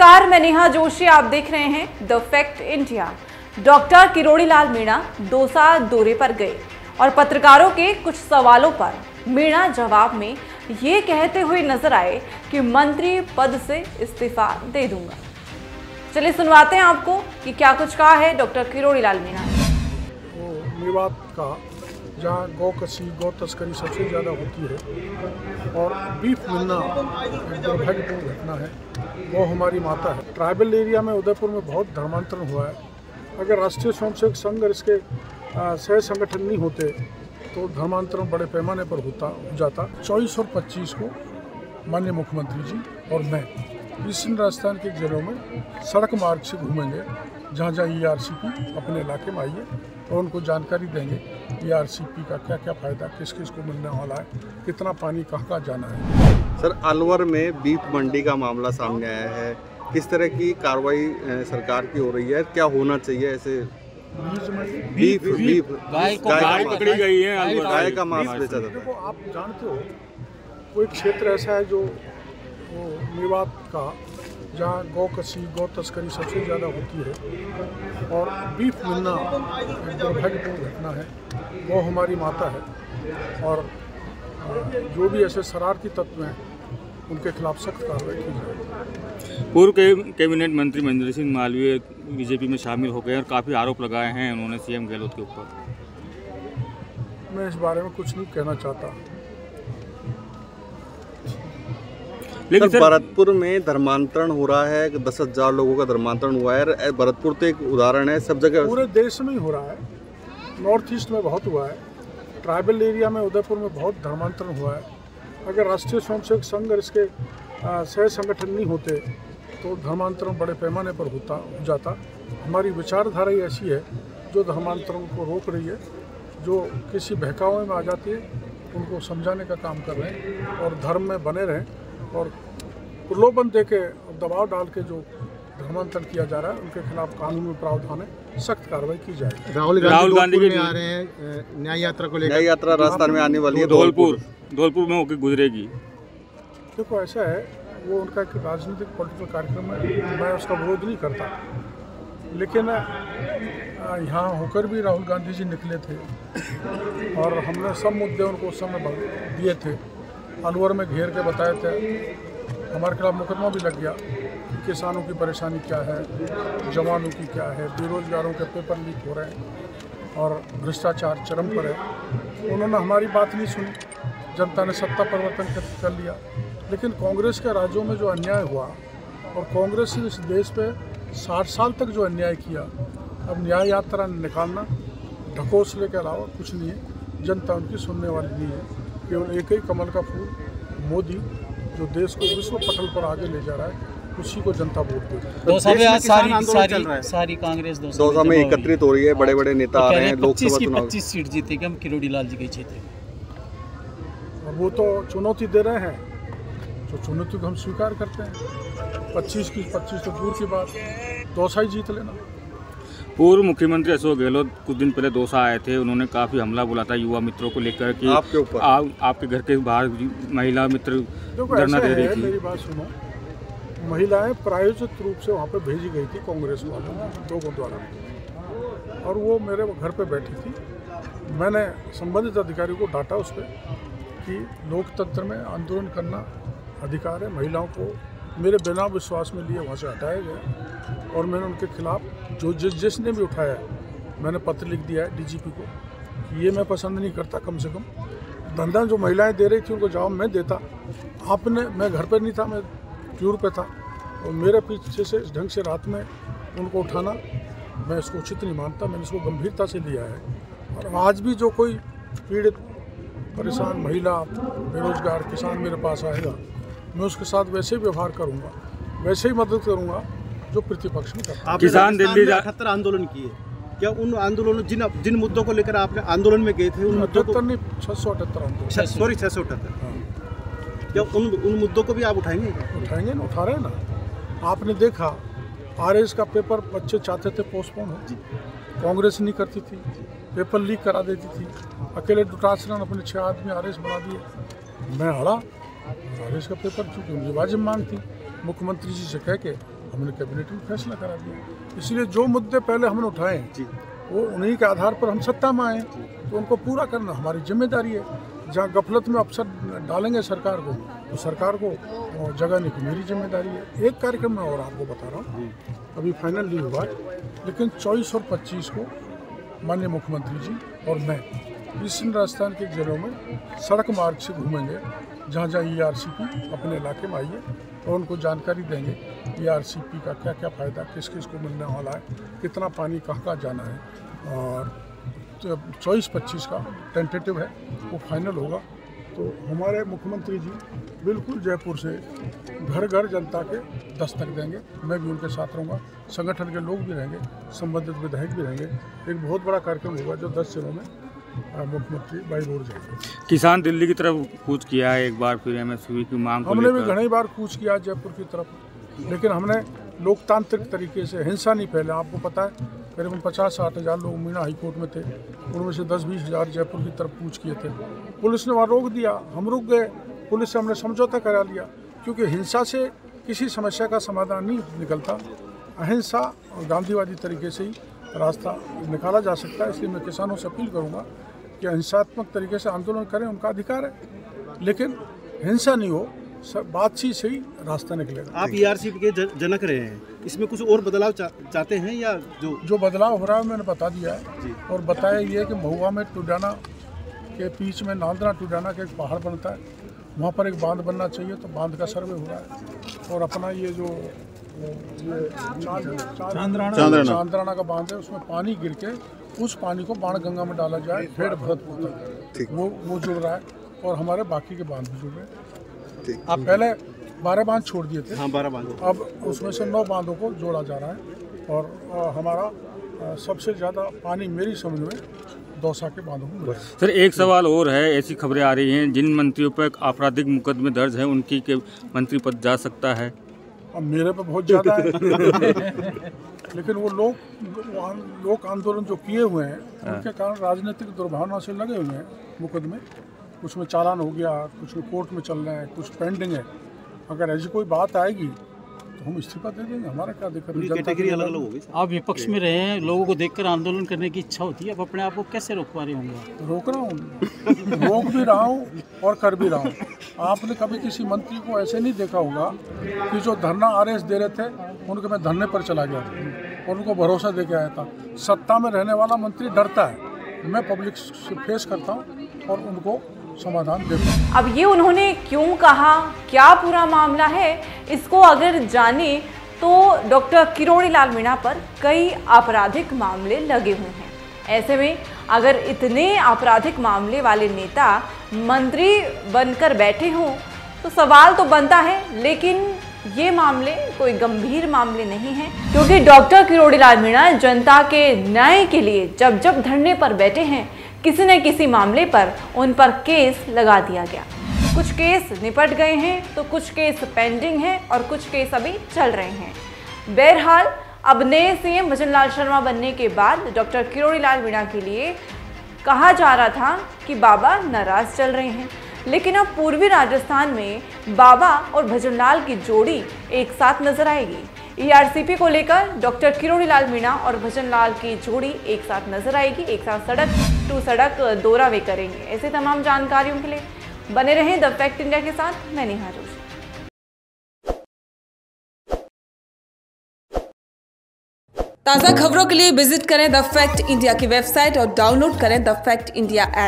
नमस्कार, मैं नेहा जोशी। आप देख रहे हैं the fact India. Doctor Kirori Lal Meena Dausa दौरे पर गए और पत्रकारों के कुछ सवालों पर मीणा जवाब में ये कहते हुए नजर आए कि मंत्री पद से इस्तीफा दे दूंगा। चलिए सुनवाते हैं आपको कि क्या कुछ कहा है डॉक्टर किरोड़ी लाल मीणा। मेवात का जहाँ गौ तस्करी सबसे ज़्यादा होती है और बीफ मिलना एक दुर्भाग्यपूर्ण घटना है। वो हमारी माता है। ट्राइबल एरिया में उदयपुर में बहुत धर्मांतरण हुआ है। अगर राष्ट्रीय स्वयंसेवक संघ और इसके सह संगठन नहीं होते तो धर्मांतरण बड़े पैमाने पर हो जाता। 24 और 25 को माननीय मुख्यमंत्री जी और मैं ईस्टर्न राजस्थान के जिलों में सड़क मार्ग से घूमेंगे, जहाँ जहाँ ERCP अपने इलाके में आइए और उनको जानकारी देंगे ERCP का क्या क्या फ़ायदा, किस किस को मिलने वाला है, कितना पानी कहाँ कहाँ जाना है। सर, अलवर में बीफ मंडी का मामला सामने आया है। किस तरह की कार्रवाई सरकार की हो रही है? क्या होना चाहिए ऐसे? बीफ गाय पकड़ी गई है, गाय का मांस बेचा जाता है। देखो, आप जानते हो कोई क्षेत्र ऐसा है जो मेवात का जहाँ गौ तस्करी सबसे ज़्यादा होती है और बीफ मिलना एक दुर्भाग्यपूर्ण घटना है। वो हमारी माता है और जो भी ऐसे शरारती तत्व हैं उनके खिलाफ सख्त कार्रवाई की जाए। पूर्व कैबिनेट मंत्री महेंद्र सिंह मालवीय बीजेपी में शामिल हो गए और काफ़ी आरोप लगाए हैं उन्होंने CM गहलोत के ऊपर। मैं इस बारे में कुछ नहीं कहना चाहता। लेकिन भरतपुर में धर्मांतरण हो रहा है, 10,000 लोगों का धर्मांतरण हुआ है। भरतपुर तो एक उदाहरण है, सब जगह पूरे देश में ही हो रहा है। नॉर्थ ईस्ट में बहुत हुआ है। ट्राइबल एरिया में उदयपुर में बहुत धर्मांतरण हुआ है। अगर राष्ट्रीय स्वयंसेवक संघ और इसके सह संगठन नहीं होते तो धर्मांतरण बड़े पैमाने पर हो जाता। हमारी विचारधारा ही ऐसी है जो धर्मांतरण को रोक रही है। जो किसी बहकावे में आ जाती है उनको समझाने का काम कर रहे हैं और धर्म में बने रहें और प्रलोभन दे के दबाव डाल के जो धर्मांतरण किया जा रहा है उनके खिलाफ कानूनी प्रावधान है, सख्त कार्रवाई की जाए। राहुल गांधी भी आ रहे हैं न्याय यात्रा को लेकर। न्याय यात्रा राजस्थान में आने वाली है, धौलपुर में होकर गुजरेगी। देखो, ऐसा है, वो उनका एक राजनीतिक पॉलिटिकल कार्यक्रम है, मैं उसका विरोध नहीं करता। लेकिन यहाँ होकर भी राहुल गांधी जी निकले थे और हमने सब मुद्दे उनको उस समय दिए थे। अलवर में घेर के बताए थे। हमारे खिलाफ मुकदमा भी लग गया। किसानों की परेशानी क्या है, जवानों की क्या है, बेरोजगारों के पेपर लीक हो रहे हैं और भ्रष्टाचार चरम पर है। उन्होंने हमारी बात नहीं सुनी। जनता ने सत्ता परिवर्तन कर लिया। लेकिन कांग्रेस के राज्यों में जो अन्याय हुआ और कांग्रेस ने इस देश पे 60 साल तक जो अन्याय किया, अब न्याय यात्रा निकालना ढकोसले के अलावा कुछ नहीं है। जनता उनकी सुनने वाली नहीं है। केवल एक ही कमल का फूल मोदी, जो देश को विश्व पटल पर आगे ले जा रहा है, उसी को जनता वोट देगी। सारी कांग्रेस दौसा में एकत्रित हो रही है, बड़े बड़े नेता आ रहे हैं। लोकसभा चुनाव 25 सीट जीतेगी हम किरोड़ी लाल जी के क्षेत्र में। वो तो चुनौती दे रहे हैं, तो चुनौती को हम स्वीकार करते हैं। 25 तो दूर की बात, दौसा ही जीत लेना। पूर्व मुख्यमंत्री अशोक गहलोत कुछ दिन पहले दौसा आए थे। उन्होंने काफ़ी हमला बोला था युवा मित्रों को लेकर कि आपके ऊपर आपके घर के बाहर महिला मित्र धरना दे रही थी। मेरी बात सुनो, महिलाएं प्रायोजित रूप से वहाँ पे भेजी गई थी कांग्रेस वालों लोगों द्वारा और वो मेरे घर पे बैठी थी। मैंने संबंधित अधिकारी को डांटा उस पर कि लोकतंत्र में आंदोलन करना अधिकार है। महिलाओं को मेरे बिना विश्वास में लिए वहाँ से हटाया गया और मैंने उनके खिलाफ जो जिसने भी उठाया, मैंने पत्र लिख दिया है DGP को कि ये मैं पसंद नहीं करता। कम से कम धंधा जो महिलाएं दे रही थी उनको जवाब मैं देता। मैं घर पर नहीं था, मैं टूर पे था और मेरे पीछे से इस ढंग से रात में उनको उठाना मैं इसको उचित नहीं मानता। मैंने इसको गंभीरता से लिया है और आज भी जो कोई पीड़ित, परेशान महिला, बेरोजगार किसान मेरे पास आएगा, मैं उसके साथ वैसे ही व्यवहार करूंगा, वैसे ही मदद करूंगा जो प्रतिपक्ष में करता। किसान दिल्ली 78 आंदोलन किए, क्या उन आंदोलनों जिन मुद्दों को लेकर आपने आंदोलन में गए थे उन मुद्दों को? नहीं, 678 आंदोलन। 678। हाँ। क्या उन मुद्दों को भी आप उठाएंगे? उठाएंगे ना, उठा रहे हैं ना। आपने देखा RS का पेपर बच्चे चाहते थे पोस्टपोन हो, कांग्रेस नहीं करती थी, पेपर लीक करा देती थी। अकेले डुटासरन अपने 6 आदमी RS बना दिए। मैं हड़ा RS का पेपर, चूँकि उनकी वाजिब मांग थी, मुख्यमंत्री जी से कह के हमने कैबिनेट में फैसला करा दिया। इसलिए जो मुद्दे पहले हमने उठाए वो उन्हीं के आधार पर हम सत्ता में आए, तो उनको पूरा करना हमारी जिम्मेदारी है। जहाँ गफलत में अफसर डालेंगे सरकार को, तो सरकार को जगाने की मेरी जिम्मेदारी है। एक कार्यक्रम में और आपको बता रहा हूँ, अभी फाइनल नहीं हुआ है, लेकिन 24 और 25 को माननीय मुख्यमंत्री जी और मैं ईस्टर्न राजस्थान के जिलों में सड़क मार्ग से घूमेंगे, जहाँ जहाँ ERCP अपने इलाके में आई है, और उनको जानकारी देंगे ERCP का क्या क्या फ़ायदा, किस किस को मिलने वाला है, कितना पानी कहाँ कहाँ जाना है। और 24-25 का टेंटेटिव है, वो फाइनल होगा। तो हमारे मुख्यमंत्री जी बिल्कुल जयपुर से घर घर जनता के दस्तक देंगे। मैं भी उनके साथ रहूँगा, संगठन के लोग भी रहेंगे, संबंधित विधायक भी रहेंगे। एक बहुत बड़ा कार्यक्रम होगा जो 10 जिलों में मुख्यमंत्री बाई रोड जाएंगे। किसान दिल्ली की तरफ कूच किया है एक बार फिर MSP की मांग को हमने भी घनी बार कूच किया जयपुर की तरफ, लेकिन हमने लोकतांत्रिक तरीके से, हिंसा नहीं फैले। आपको पता है करीबन 50-60 हज़ार लोग मीना हाईकोर्ट में थे, उनमें से 10-20 हज़ार जयपुर की तरफ कूच किए थे। पुलिस ने वहाँ रोक दिया, हम रुक गए, पुलिस से हमने समझौता करा लिया, क्योंकि हिंसा से किसी समस्या का समाधान नहीं निकलता। अहिंसा और गांधीवादी तरीके से ही रास्ता निकाला जा सकता है। इसलिए मैं किसानों से अपील करूँगा कि अहिंसात्मक तरीके से आंदोलन करें, उनका अधिकार है, लेकिन हिंसा नहीं हो, सब बातचीत से ही रास्ता निकलेगा। आप ERCP के जनक रहे हैं, इसमें कुछ और बदलाव चाहते हैं या जो बदलाव हो रहा है मैंने बता दिया है। और बताया ये कि महुआ में टुडाना के बीच में नांदना टुडाना का एक पहाड़ बनता है, वहाँ पर एक बांध बनना चाहिए, तो बांध का सर्वे हो रहा है। और अपना ये जो चांदराना का बांध है, उसमें पानी गिर के उस पानी को बाणगंगा में डाला जाए, फेड़ भरतपुर तक, वो जुड़ रहा है। और हमारे बाकी के बांध भी जुड़ रहे हैं। आप पहले 12 बांध छोड़ दिए थे, हाँ 12 बांध, अब उसमें से 9 बांधों को जोड़ा जा रहा है। और हमारा सबसे ज़्यादा पानी मेरी समझ में दौसा के बांधों में। सर एक सवाल और है, ऐसी खबरें आ रही हैं जिन मंत्रियों पर आपराधिक मुकदमे दर्ज हैं उनकी के मंत्री पद जा सकता है। अब मेरे पे बहुत ज़्यादा है लेकिन वो लोक आंदोलन जो किए हुए हैं उनके कारण राजनीतिक दुर्भावना से लगे हुए हैं मुकदमे। कुछ में चालान हो गया, कुछ में कोर्ट में चल रहे हैं, कुछ पेंडिंग है। अगर ऐसी कोई बात आएगी तो हम इस्तीफा दे देंगे, हमारा क्या दिक्कत है। कैटेगरी अलग अलग होगी। आप विपक्ष में रहे हैं, लोगों को देखकर आंदोलन करने की इच्छा होती है, आप अपने आप को कैसे रोक पा रहे होंगे? रोक रहा हूँ, रोक भी रहा हूँ और कर भी रहा हूँ। आपने कभी किसी मंत्री को ऐसे नहीं देखा होगा कि जो धरना RS दे रहे थे उनके मैं धरने पर चला गया था और उनको भरोसा दे के आया था। सत्ता में रहने वाला मंत्री डरता है, मैं पब्लिक से फेस करता हूँ और उनको समाधान देता हूँ। अब ये उन्होंने क्यों कहा, क्या पूरा मामला है, इसको अगर जाने तो डॉक्टर किरोड़ी लाल मीणा पर कई आपराधिक मामले लगे हुए हैं। ऐसे में अगर इतने आपराधिक मामले वाले नेता मंत्री बनकर बैठे हों तो सवाल तो बनता है, लेकिन ये मामले कोई गंभीर मामले नहीं हैं, क्योंकि डॉक्टर किरोड़ी लाल मीणा जनता के न्याय के लिए जब जब धरने पर बैठे हैं, किसी न किसी मामले पर उन पर केस लगा दिया गया। कुछ केस निपट गए हैं तो कुछ केस पेंडिंग हैं और कुछ केस अभी चल रहे हैं। बहरहाल अब नए CM भजन लाल शर्मा बनने के बाद डॉक्टर किरोड़ी लाल मीणा के लिए कहा जा रहा था कि बाबा नाराज चल रहे हैं, लेकिन अब पूर्वी राजस्थान में बाबा और भजन लाल की जोड़ी एक साथ नजर आएगी। ERCP को लेकर डॉक्टर किरोड़ी लाल मीणा और भजन लाल की जोड़ी एक साथ नजर आएगी, एक साथ सड़क टू सड़क दौरा वे करेंगे। ऐसे तमाम जानकारियों के लिए बने रहें द फैक्ट इंडिया के साथ। मैं नेहा जोशी। ताज़ा खबरों के लिए विजिट करें द फैक्ट इंडिया की वेबसाइट और डाउनलोड करें द फैक्ट इंडिया ऐप।